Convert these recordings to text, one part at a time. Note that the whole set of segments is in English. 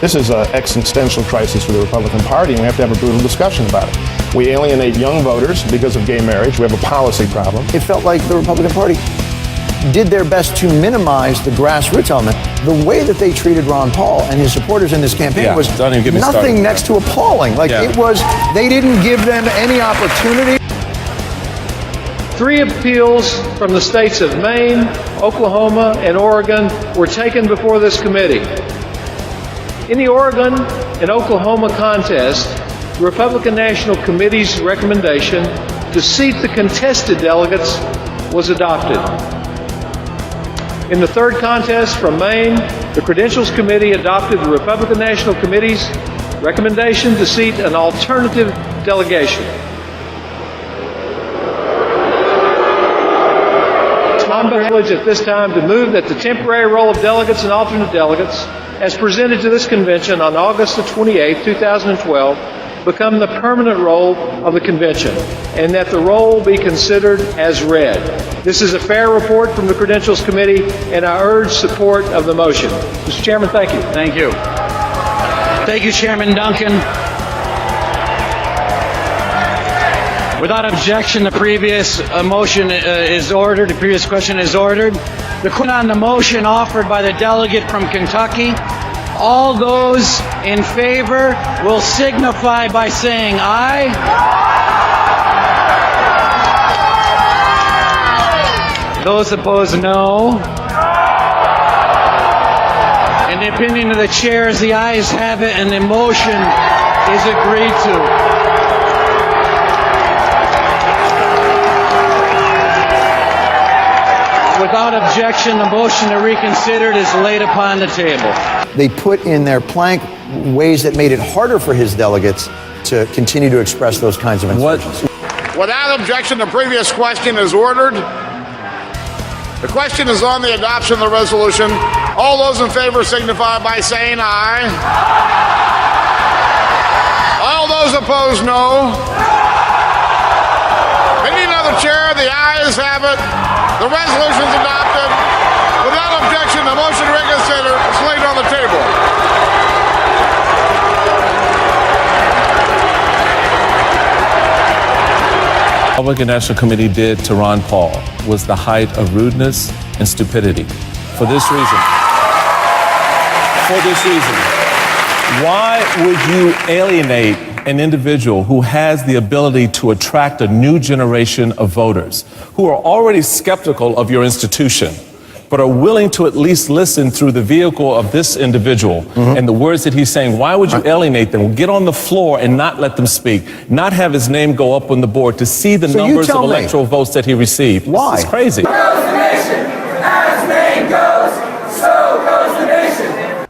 This is an existential crisis for the Republican Party, and we have to have a brutal discussion about it. We alienate young voters because of gay marriage. We have a policy problem. It felt like the Republican Party did their best to minimize the grassroots element. The way that they treated Ron Paul and his supporters in this campaign was nothing next to appalling. Like it was, they didn't give them any opportunity. 3 appeals from the states of Maine, Oklahoma, and Oregon were taken before this committee. In the Oregon and Oklahoma contest, the Republican National Committee's recommendation to seat the contested delegates was adopted. In the third contest from Maine, the Credentials Committee adopted the Republican National Committee's recommendation to seat an alternative delegation. It's my privilege at this time to move that the temporary role of delegates and alternate delegates, as presented to this convention on August the 28th, 2012, become the permanent role of the convention, and that the roll be considered as read. This is a fair report from the Credentials Committee, and I urge support of the motion. Mr. Chairman, thank you. Thank you. Thank you, Chairman Duncan. Without objection, the previous motion is ordered. The previous question is ordered. The question on the motion offered by the delegate from Kentucky. All those in favor will signify by saying aye. Those opposed, no. In the opinion of the chairs, the ayes have it, and the motion is agreed to. Without objection, the motion to reconsider is laid upon the table. They put in their plank ways that made it harder for his delegates to continue to express those kinds of insurgencies. Without objection, the previous question is ordered. The question is on the adoption of the resolution. All those in favor signify by saying aye. All those opposed, no. Opinion of the chair, the ayes have it. The resolution is adopted. Without objection, the motion to reconsider is laid on the table. The Republican National Committee did to Ron Paul was the height of rudeness and stupidity. For this reason, why would you alienate an individual who has the ability to attract a new generation of voters who are already skeptical of your institution, but are willing to at least listen through the vehicle of this individual and the words that he's saying? Why would you alienate them? Get on the floor and not let them speak, not have his name go up on the board to see the numbers of electoral votes that he received. Why? It's crazy.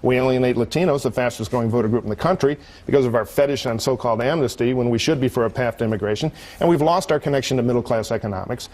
We alienate Latinos, the fastest growing voter group in the country, because of our fetish on so-called amnesty when we should be for a path to immigration. And we've lost our connection to middle-class economics.